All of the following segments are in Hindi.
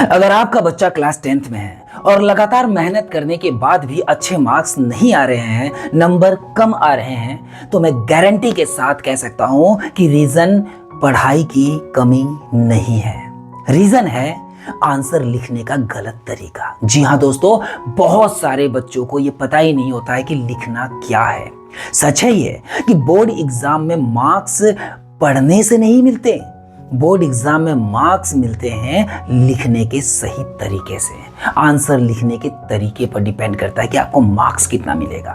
अगर आपका बच्चा क्लास 10th में है और लगातार मेहनत करने के बाद भी अच्छे मार्क्स नहीं आ रहे हैं, नंबर कम आ रहे हैं, तो मैं गारंटी के साथ कह सकता हूं कि रीजन पढ़ाई की कमी नहीं है। रीजन है आंसर लिखने का गलत तरीका। जी हाँ दोस्तों, बहुत सारे बच्चों को ये पता ही नहीं होता है कि लिखना क्या है। सच है ये कि बोर्ड एग्जाम में मार्क्स पढ़ने से नहीं मिलते, बोर्ड एग्जाम में मार्क्स मिलते हैं लिखने के सही तरीके से। आंसर लिखने के तरीके पर डिपेंड करता है कि आपको मार्क्स कितना मिलेगा।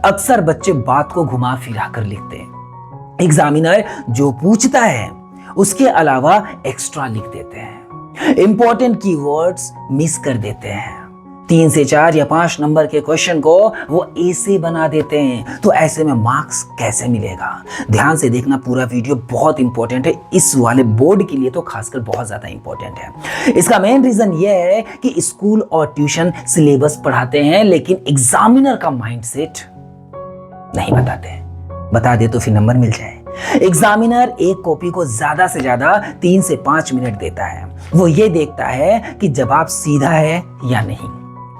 अक्सर बच्चे बात को घुमा फिरा कर लिखते हैं। एग्जामिनर जो पूछता है उसके अलावा एक्स्ट्रा लिख देते हैं। इंपॉर्टेंट कीवर्ड्स मिस कर देते हैं। 3 से 4 या 5 नंबर के क्वेश्चन को वो ऐसे बना देते हैं। तो ऐसे में मार्क्स कैसे मिलेगा? ध्यान से देखना, पूरा वीडियो बहुत इंपॉर्टेंट है। इस वाले बोर्ड के लिए तो खासकर बहुत ज्यादा इंपॉर्टेंट है। इसका मेन रीजन ये है कि स्कूल और ट्यूशन सिलेबस पढ़ाते हैं, लेकिन एग्जामिनर का माइंडसेट नहीं बताते। बता दे तो फिर नंबर मिल जाए। एग्जामिनर एक कॉपी को ज्यादा से ज्यादा 3 से 5 मिनट देता है। वो ये देखता है कि जवाब सीधा है या नहीं,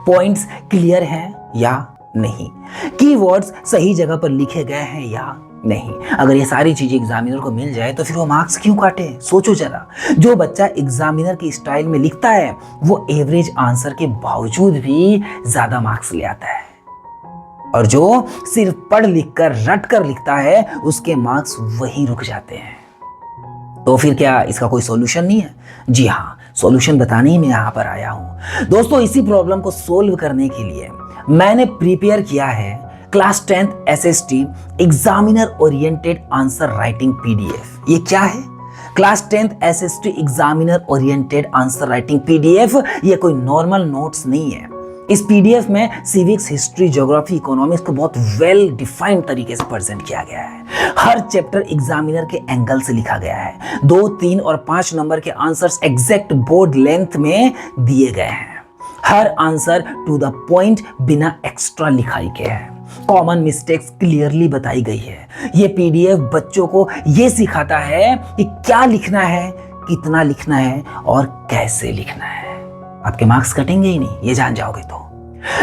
पॉइंट्स क्लियर हैं या नहीं, कीवर्ड्स सही जगह पर लिखे गए हैं या नहीं। अगर ये सारी चीजें एग्जामिनर को मिल जाए तो फिर वो मार्क्स क्यों काटे? सोचो जरा। जो बच्चा एग्जामिनर की स्टाइल में लिखता है वो एवरेज आंसर के बावजूद भी ज्यादा मार्क्स ले आता है, और जो सिर्फ पढ़ लिख कर रट कर लिखता है उसके मार्क्स वहीं रुक जाते हैं। तो फिर क्या इसका कोई सॉल्यूशन नहीं है? जी हाँ, सॉल्यूशन बताने ही मैं यहाँ पर आया हूँ। दोस्तों, इसी प्रॉब्लम को सोल्व करने के लिए मैंने प्रिपेयर किया है class 10th SST examiner oriented answer writing PDF. ये क्या है? Class 10th SST examiner oriented answer writing PDF ये कोई नॉर्मल नोट्स नहीं है। इस पीडीएफ में सिविक्स, हिस्ट्री, ज्योग्राफी, इकोनॉमिक्स को बहुत वेल डिफाइंड तरीके से प्रेजेंट किया गया है। हर चैप्टर एग्जामिनर के एंगल से लिखा गया है। 2, 3 और 5 नंबर के आंसर्स एग्जैक्ट बोर्ड लेंथ में दिए गए हैं। हर आंसर टू द पॉइंट, बिना एक्स्ट्रा लिखाई के है। कॉमन मिस्टेक्स क्लियरली बताई गई है। ये पीडीएफ बच्चों को ये सिखाता है कि क्या लिखना है, कितना लिखना है और कैसे लिखना है। आपके मार्क्स कटेंगे ही नहीं, ये जान जाओगे तो।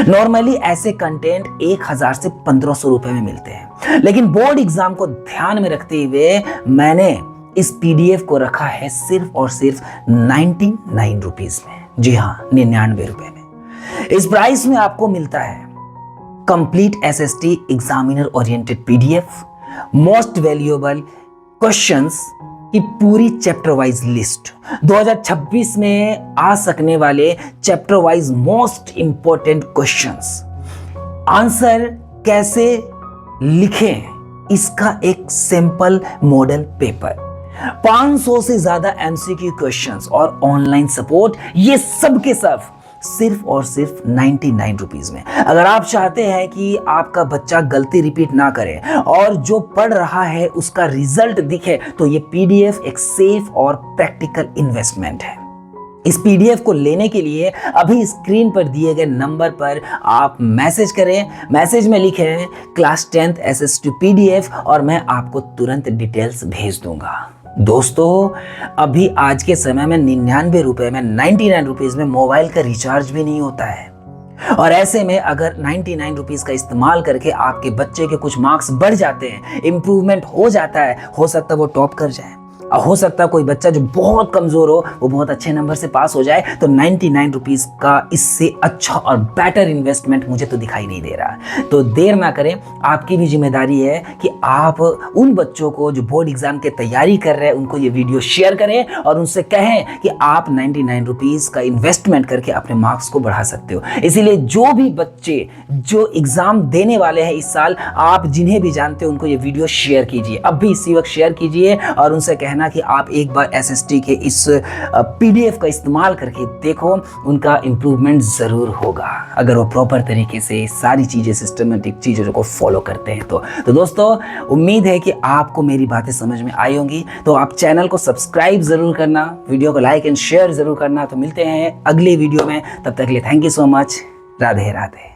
नॉर्मली ऐसे कंटेंट 1000 से 1500 रुपए में मिलते हैं, लेकिन बोर्ड एग्जाम को ध्यान में रखते हुए मैंने इस पीडीएफ को रखा है सिर्फ और सिर्फ 99 रुपीज में। जी हाँ, 99 रुपए में। इस प्राइस में आपको मिलता है complete SST examiner oriented PDF, most valuable questions की पूरी चैप्टर वाइज लिस्ट, 2026 में आ सकने वाले chapter wise most important questions, answer कैसे लिखें इसका एक सैंपल मॉडल पेपर, 500 से ज्यादा एमसीक्यू क्वेश्चंस और ऑनलाइन सपोर्ट। ये सब के सब सिर्फ और सिर्फ 99 रुपीज में। अगर आप चाहते हैं कि आपका बच्चा गलती रिपीट ना करे और जो पढ़ रहा है उसका रिजल्ट दिखे, तो ये पीडीएफ एक सेफ और प्रैक्टिकल इन्वेस्टमेंट है। इस पीडीएफ को लेने के लिए अभी स्क्रीन पर दिए गए नंबर पर आप मैसेज करें। मैसेज में लिखें क्लास 10th एसएसटी पीडीएफ और मैं आपको तुरंत डिटेल्स भेज दूंगा। दोस्तों, अभी आज के समय में 99 रुपए में, 99 रुपीज में मोबाइल का रिचार्ज भी नहीं होता है, और ऐसे में अगर 99 रुपीज का इस्तेमाल करके आपके बच्चे के कुछ मार्क्स बढ़ जाते हैं, इंप्रूवमेंट हो जाता है, हो सकता है वो टॉप कर जाए, हो सकता है कोई बच्चा जो बहुत कमजोर हो वो बहुत अच्छे नंबर से पास हो जाए, तो 99 रुपीज का इससे अच्छा और बेटर इन्वेस्टमेंट मुझे तो दिखाई नहीं दे रहा। तो देर ना करें, आपकी भी जिम्मेदारी है कि आप उन बच्चों को जो बोर्ड एग्जाम की तैयारी कर रहे हैं उनको ये वीडियो शेयर करें और उनसे कहें कि आप 99 रुपीज का इन्वेस्टमेंट करके अपने मार्क्स को बढ़ा सकते हो। इसीलिए जो भी बच्चे जो एग्जाम देने वाले हैं इस साल, आप जिन्हें भी जानते हो उनको ये वीडियो शेयर कीजिए, अब भी इसी वक्त शेयर कीजिए और उनसे कहना कि आप एक बार एसएसटी के इस पीडीएफ का इस्तेमाल करके देखो, उनका इंप्रूवमेंट जरूर होगा अगर वो प्रॉपर तरीके से सारी चीजें, सिस्टमेटिक चीजों को फॉलो करते हैं। तो दोस्तों, उम्मीद है कि आपको मेरी बातें समझ में आई होंगी। तो आप चैनल को सब्सक्राइब जरूर करना, वीडियो को लाइक एंड शेयर जरूर करना। तो मिलते हैं अगले वीडियो में, तब तक के लिए thank you so much. Radhe Radhe.